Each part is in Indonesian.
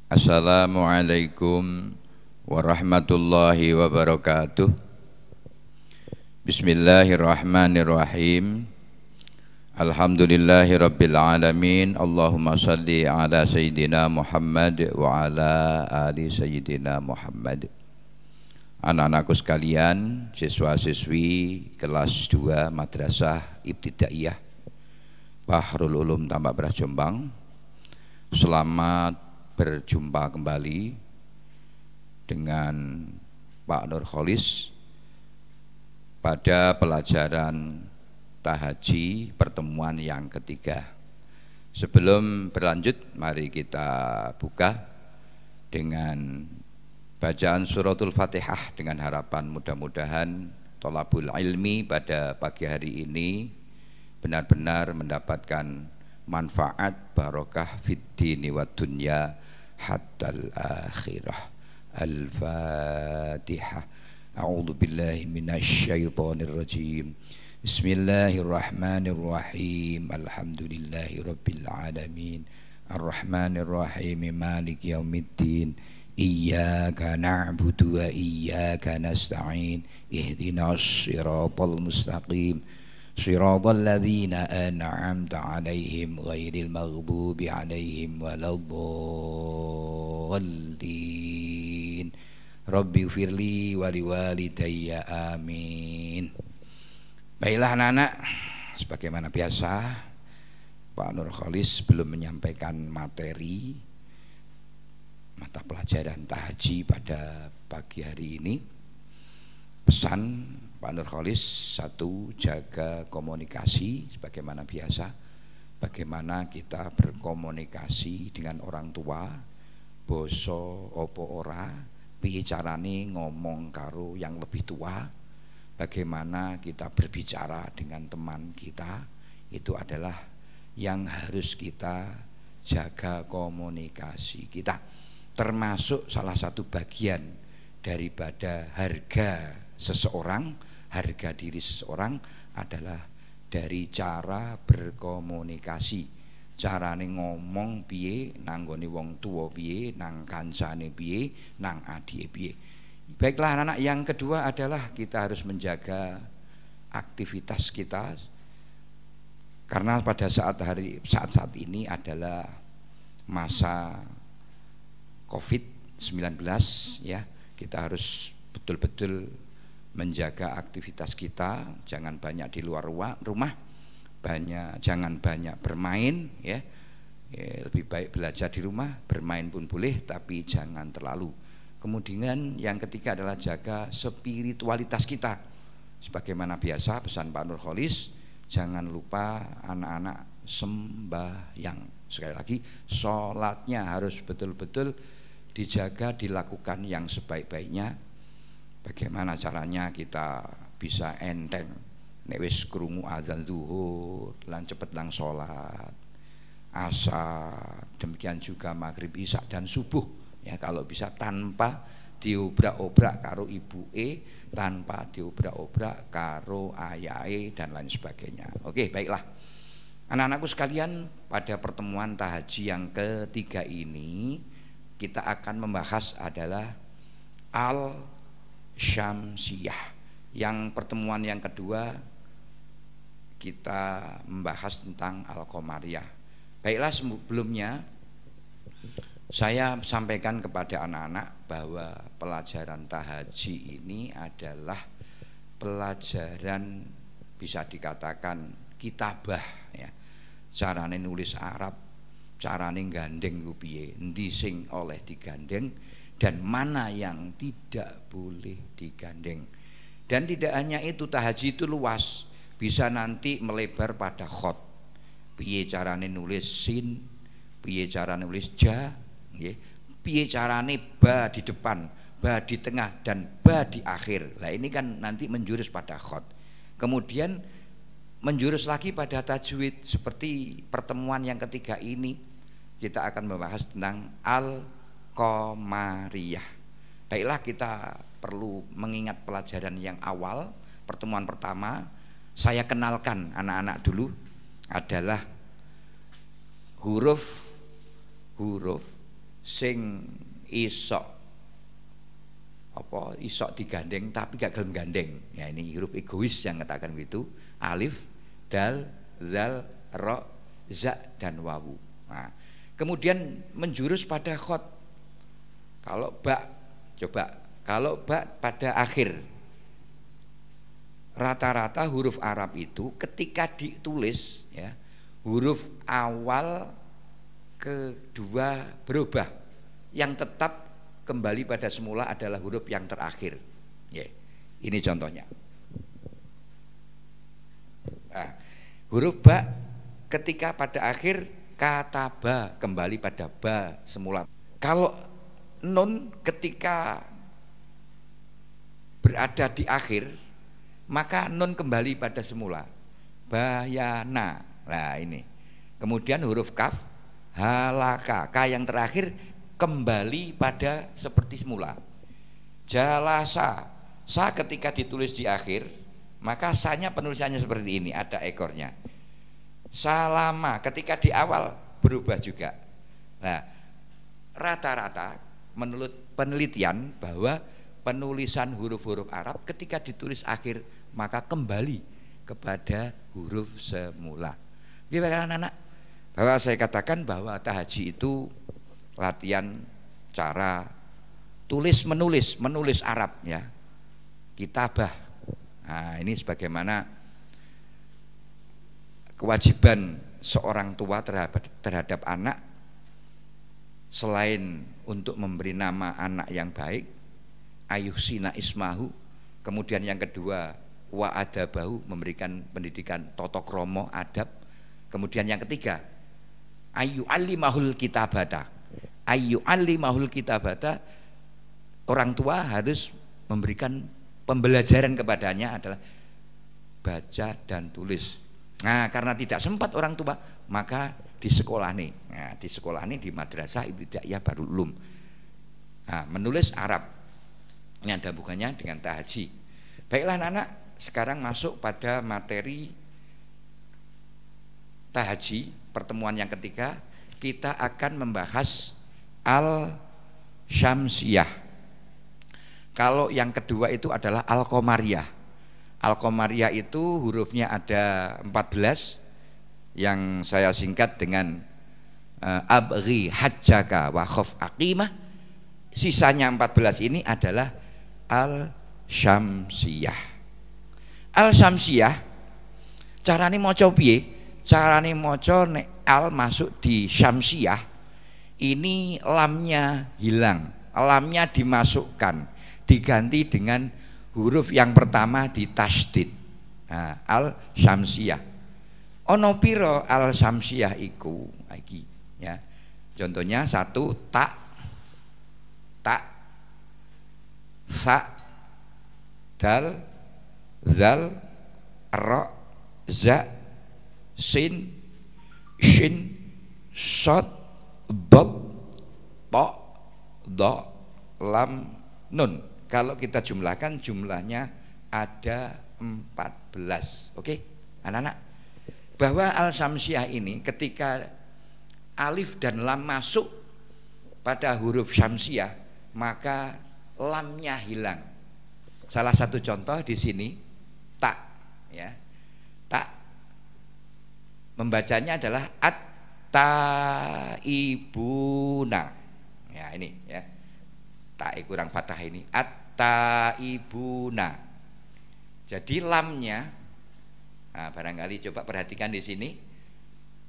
Assalamualaikum warahmatullahi wabarakatuh. Bismillahirrahmanirrahim. Alhamdulillahi rabbil alamin. Allahumma salli ala sayyidina Muhammad wa ala ali sayyidina Muhammad. Anak-anakku sekalian, siswa-siswi kelas 2 Madrasah Ibtidaiyah Bahrul Ulum Tambak Beras Jombang, selamat berjumpa kembali dengan Pak Nur Kholis pada pelajaran tahaji pertemuan yang ketiga. Sebelum berlanjut, mari kita buka dengan bacaan suratul Fatihah dengan harapan mudah-mudahan thalabul ilmi pada pagi hari ini benar-benar mendapatkan manfaat barokah fid dini wad dunya hatta al-akhirah. Al-Fatihah. A'udzu billahi minasy syaithanir rajim. Bismillahirrahmanirrahim. Alhamdulillahi rabbil alamin. Arrahmanir rahim. Maliki yaumiddin. Iyyaka na'budu wa iyyaka nasta'in. Ihdinas siratal mustaqim. Shiratal ladzina an'amta 'alaihim ghairil maghdubi 'alaihim waladdallin. Rabbighfirli wa liwalidayya amin. Baiklah anak-anak, sebagaimana biasa Pak Nur Kholis belum menyampaikan materi mata pelajaran tahaji pada pagi hari ini. Pesan Pak Nur Kholis, satu, jaga komunikasi sebagaimana biasa. Bagaimana kita berkomunikasi dengan orang tua, boso opo ora, piye carane ngomong karo yang lebih tua, bagaimana kita berbicara dengan teman kita, itu adalah yang harus kita jaga komunikasi kita. Termasuk salah satu bagian daripada harga seseorang, harga diri seseorang adalah dari cara berkomunikasi. Carane ngomong piye, nanggone wong tua piye, nang kancane piye, nang adike piye. Baiklah anak-anak, yang kedua adalah kita harus menjaga aktivitas kita, karena pada saat ini adalah masa COVID-19 ya. Kita harus betul-betul menjaga aktivitas kita, jangan banyak di luar rumah, jangan banyak bermain ya. Lebih baik belajar di rumah, bermain pun boleh tapi jangan terlalu. Kemudian yang ketiga adalah jaga spiritualitas kita. Sebagaimana biasa pesan Pak Nur Kholis, jangan lupa anak-anak sembahyang. Sekali lagi, sholatnya harus betul-betul dijaga, dilakukan yang sebaik-baiknya. Bagaimana caranya kita bisa enteng nek wis krungu azan zuhur lan cepet lang salat asar, demikian juga maghrib, isya dan subuh ya, kalau bisa tanpa diobrak-obrak karo ibuke, tanpa diobrak-obrak karo ayahe dan lain sebagainya. Oke, baiklah anak-anakku sekalian, pada pertemuan tahaji yang ketiga ini kita akan membahas adalah Syamsiyah. Yang pertemuan yang kedua kita membahas tentang Al-Qamariyah. Baiklah, sebelumnya saya sampaikan kepada anak-anak bahwa pelajaran tahaji ini adalah pelajaran bisa dikatakan kitabah ya. Carane nulis Arab, carane gandeng ku piye, endi sing oleh digandeng dan mana yang tidak boleh digandeng. Dan tidak hanya itu, tahaji itu luas, bisa nanti melebar pada khot. Piye carane nulis sin, piye carane nulis ja, piye carane ba di depan, ba di tengah dan ba di akhir. Nah ini kan nanti menjurus pada khot. Kemudian menjurus lagi pada tajwid. Seperti pertemuan yang ketiga ini kita akan membahas tentang Al-Qamariyah. Baiklah, kita perlu mengingat pelajaran yang awal. Pertemuan pertama saya kenalkan anak-anak dulu adalah huruf sing isok apa isok digandeng tapi gak gelem gandeng. Ya ini huruf egois yang mengatakan begitu. Alif, dal, zal, ro, za dan wawu. Nah, kemudian menjurus pada khot. Kalau ba, coba kalau ba pada akhir, rata-rata huruf Arab itu ketika ditulis ya, huruf awal kedua berubah, yang tetap kembali pada semula adalah huruf yang terakhir. Ya, ini contohnya. Nah, huruf ba ketika pada akhir kata ba kembali pada ba semula. Kalau nun ketika berada di akhir maka nun kembali pada semula. Bayana. Nah ini. Kemudian huruf kaf, halaka, ka yang terakhir kembali pada seperti semula. Jalasa, sa ketika ditulis di akhir maka sanya penulisannya seperti ini, ada ekornya. Salama ketika di awal berubah juga. Nah, rata-rata menurut penelitian bahwa penulisan huruf-huruf Arab ketika ditulis akhir maka kembali kepada huruf semula. Gimana anak-anak? Bahwa saya katakan bahwa tahaji itu latihan cara tulis menulis Arab ya. Kitabah. Nah, ini sebagaimana kewajiban seorang tua terhadap anak, selain untuk memberi nama anak yang baik, ayuhsina ismahu, kemudian yang kedua wa adabahu, memberikan pendidikan tata krama adab, kemudian yang ketiga ayu alimahul kitabata. Ayu alimahul kitabata, orang tua harus memberikan pembelajaran kepadanya adalah baca dan tulis. Nah, karena tidak sempat orang tua, maka di sekolah nih. Nah, di sekolah ini di madrasah ibtidaiyah Darul Ulum. Nah, menulis Arab. Ini ada hubungannya dengan tahaji. Baiklah anak-anak, sekarang masuk pada materi tahaji. Pertemuan yang ketiga, kita akan membahas al-syamsiyah. Kalau yang kedua itu adalah al-qamariyah. Al-qamariyah itu hurufnya ada 14 yang saya singkat dengan abghi hajjaka wa khaf aqimah. Sisanya 14 ini adalah al-syamsiyah. Al-syamsiyah carane maca piye? Carane maca nek al masuk di syamsiyah, ini lamnya hilang, lamnya dimasukkan, diganti dengan huruf yang pertama ditasdid. Nah, al-syamsiyah. Ono piro al-syamsiyah iku iki ya. Contohnya satu ta, sa, dal, zal, ro, za, sin, shin, shod, dot, po, do, lam, nun. Kalau kita jumlahkan jumlahnya ada 14. Oke, anak-anak. Bahwa al-syamsiyah ini ketika alif dan lam masuk pada huruf syamsiyah maka lamnya hilang. Salah satu contoh di sini tak ya. Tak membacanya adalah at-taibuna. Ya ini ya. Tak kurang fathah ini at-taibuna. Jadi lamnya, nah barangkali coba perhatikan di sini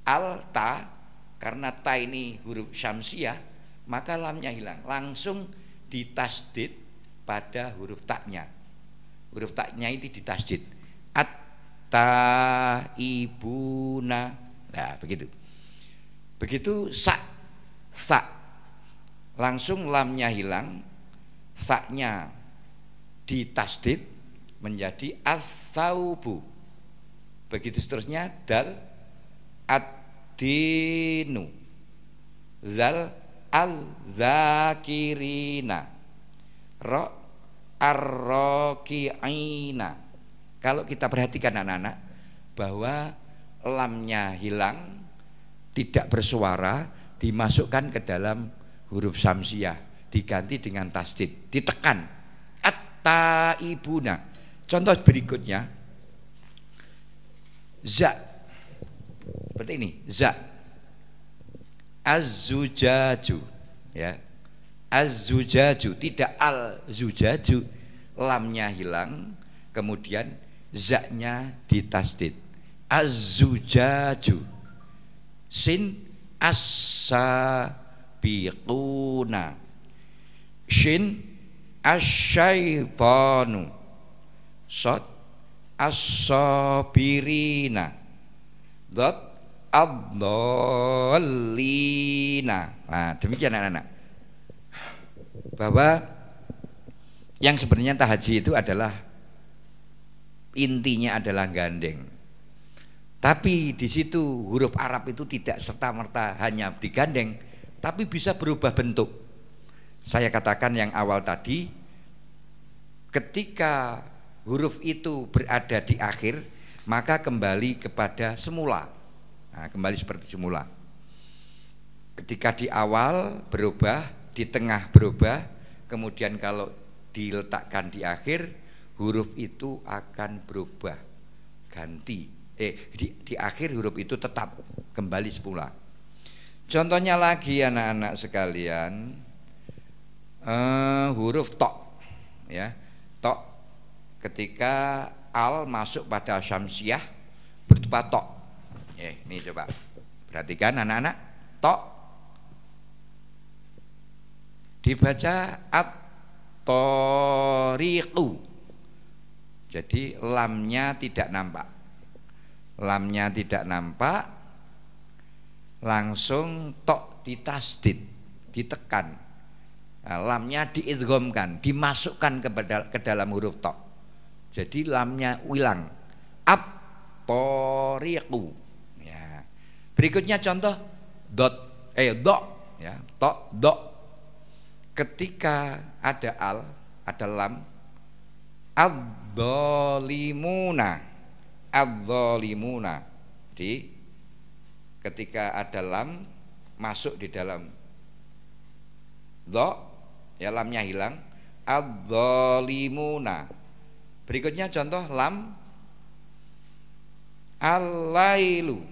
al-ta, karena ta ini huruf syamsiyah maka lamnya hilang, langsung ditasdid pada huruf taknya. Huruf taknya itu ditasdid at-taibuna. Nah begitu. Begitu sa, langsung lamnya hilang, saknya ditasdid menjadi as-saubu. Begitu seterusnya dal, ad-dinu, zal, al-zakirina, ro, ar-roki'ina. Kalau kita perhatikan anak-anak bahwa lamnya hilang, tidak bersuara, dimasukkan ke dalam huruf syamsiah diganti dengan tasdid, ditekan. At-taibuna. Contoh berikutnya, za. Seperti ini, za. Az-zujaju, ya. Az-zujaju, tidak al-zujaju, lamnya hilang, kemudian za-nya ditasdid. Az-zujaju. Sin as-sabiquna. Shin asyaitanu. Sod as-sabirina. Dot ad-dhallina. Nah, demikian anak-anak. Bahwa yang sebenarnya tahaji itu adalah intinya adalah gandeng. Tapi di situ huruf Arab itu tidak serta-merta hanya digandeng, tapi bisa berubah bentuk. Saya katakan yang awal tadi, ketika huruf itu berada di akhir, maka kembali kepada semula. Nah, kembali seperti semula. Ketika di awal berubah, di tengah berubah, kemudian kalau diletakkan di akhir, huruf itu akan berubah, ganti. Di akhir huruf itu tetap kembali semula. Contohnya lagi anak-anak sekalian, huruf tok, ya, tok. Ketika al masuk pada syamsiah berubah tok. Ini coba perhatikan anak-anak, tok dibaca at-tariqu. Jadi lamnya tidak nampak. Lamnya tidak nampak, langsung tok ditasdid, ditekan. Nah, lamnya diidghamkan, dimasukkan ke dalam huruf tok. Jadi lamnya hilang. At-tariqu. Ya. Berikutnya contoh dot, dok, ya, tok, dok. Ketika ada al, ada lam, ad-dhalimuna. Adz-zalimuna. Jadi ketika ada lam masuk di dalam dha, ya lamnya hilang, adz-zalimuna. Berikutnya contoh lam al-lailu,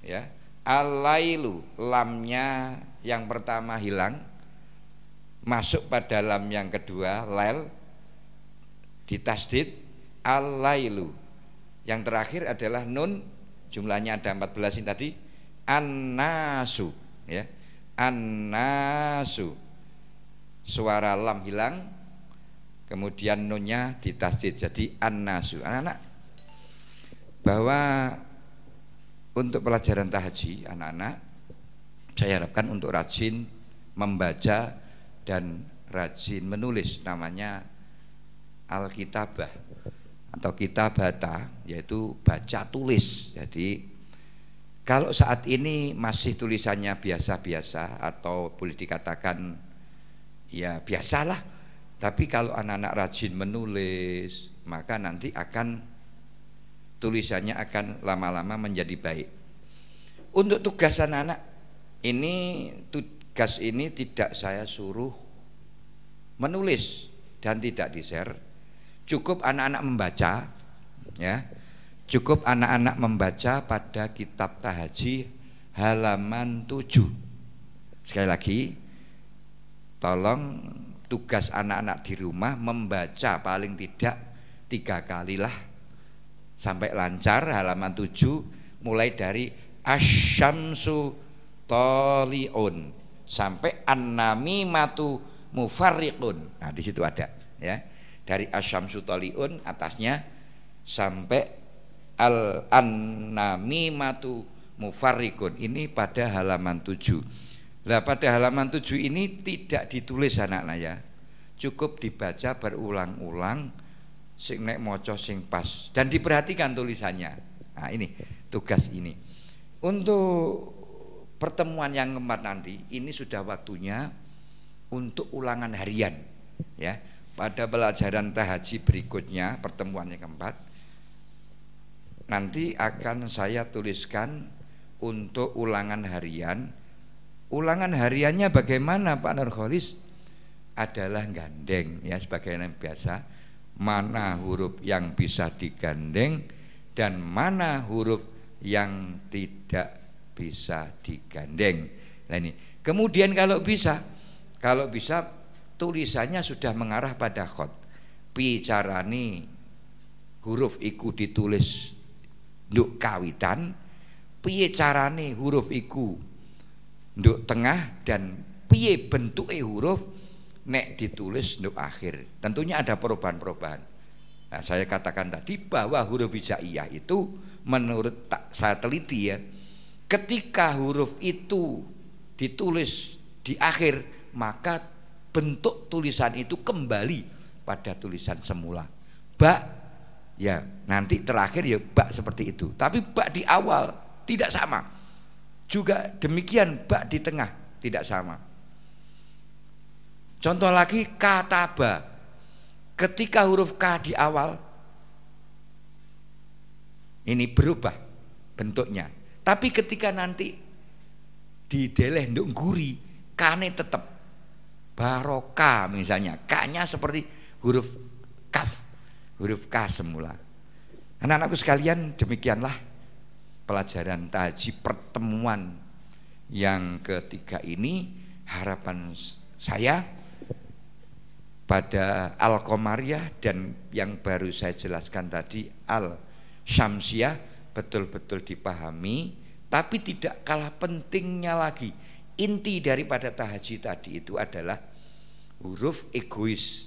ya, al-lailu, lamnya yang pertama hilang, masuk pada lam yang kedua, lail, ditasdid, al-lailu. Yang terakhir adalah nun, jumlahnya ada 14 ini tadi, an-nasu, ya, an-nasu. Suara lam hilang, kemudian nunnya ditasdid jadi an-nasu. Anak-anak, bahwa untuk pelajaran tahaji anak-anak, saya harapkan untuk rajin membaca dan rajin menulis, namanya al-kitabah atau kitabata, yaitu baca tulis. Jadi kalau saat ini masih tulisannya biasa-biasa atau boleh dikatakan ya biasalah, tapi kalau anak-anak rajin menulis, maka nanti akan tulisannya akan lama-lama menjadi baik. Untuk tugas anak-anak ini, tugas ini tidak saya suruh menulis dan tidak di-share. Cukup anak-anak membaca, ya. Cukup anak-anak membaca pada kitab tahaji halaman 7. Sekali lagi, tolong tugas anak-anak di rumah membaca paling tidak 3 kali lah sampai lancar halaman 7, mulai dari asyamsu toliun sampai an-namimatu mufarriqun. Nah, di situ ada, ya. Dari asyamsu toliun atasnya sampai an-namimatu mufarriqun. Ini pada halaman 7. Nah, pada halaman 7 ini tidak ditulis anak-anak, ya. Cukup dibaca berulang-ulang, sing nek maca sing pas dan diperhatikan tulisannya. Nah, ini tugas ini. Untuk pertemuan yang keempat nanti, ini sudah waktunya untuk ulangan harian, ya. Pada pelajaran tahaji berikutnya, pertemuan yang keempat, nanti akan saya tuliskan untuk ulangan harian Ulangan hariannya bagaimana Pak Nurholis? Adalah gandeng ya, sebagaimana biasa, mana huruf yang bisa digandeng dan mana huruf yang tidak bisa digandeng. Nah ini. Kemudian kalau bisa tulisannya sudah mengarah pada khot. Picarani huruf iku ditulis nduk kawitan, piye carane huruf iku nduk tengah, dan piye bentuke huruf nek ditulis nduk akhir. Tentunya ada perubahan-perubahan. Nah, saya katakan tadi bahwa huruf hijaiyah itu menurut saya teliti ya, ketika huruf itu ditulis di akhir, maka bentuk tulisan itu kembali pada tulisan semula. Ba ya nanti terakhir ya ba seperti itu. Tapi ba di awal tidak sama. Juga demikian ba di tengah tidak sama. Contoh lagi kata ba. Ketika huruf K di awal ini berubah bentuknya. Tapi ketika nanti dideleh nduk guri, kane tetap barokah misalnya. K-nya seperti huruf kaf, huruf K semula. Anak-anakku sekalian, demikianlah pelajaran tahajud pertemuan yang ketiga ini. Harapan saya pada Al-Qamariyah dan yang baru saya jelaskan tadi Al-Syamsiyah betul-betul dipahami, tapi tidak kalah pentingnya lagi. Inti daripada tahajud tadi itu adalah huruf egois.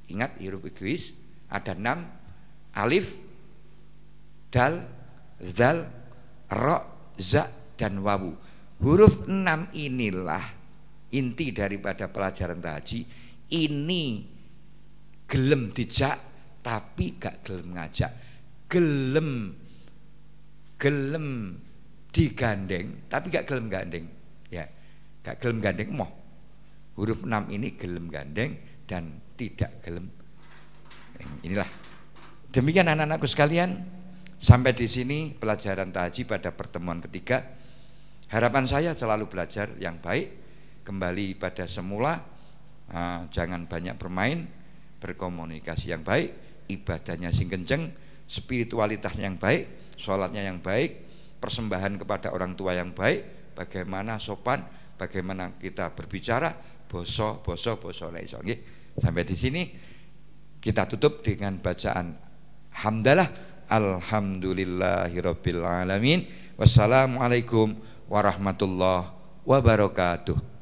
Ingat huruf egois ada 6, alif, dal, zal, ro, za, dan wawu. Huruf 6 inilah inti daripada pelajaran tahajud. Ini gelem dijak tapi gak gelem ngajak, gelem digandeng tapi gak gelem gandeng ya, gak gelem gandeng moh. Huruf 6 ini gelem gandeng dan tidak gelem. Inilah. Demikian anak-anakku sekalian, sampai di sini pelajaran tahajud pada pertemuan ketiga. Harapan saya selalu belajar yang baik, kembali pada semula. Jangan banyak bermain, berkomunikasi yang baik, ibadahnya sing kenceng, spiritualitasnya yang baik, sholatnya yang baik, persembahan kepada orang tua yang baik, bagaimana sopan, bagaimana kita berbicara, boso nggih. Sampai di sini kita tutup dengan bacaan hamdalah, alhamdulillahirabbil alamin. Wassalamualaikum warahmatullahi wabarakatuh.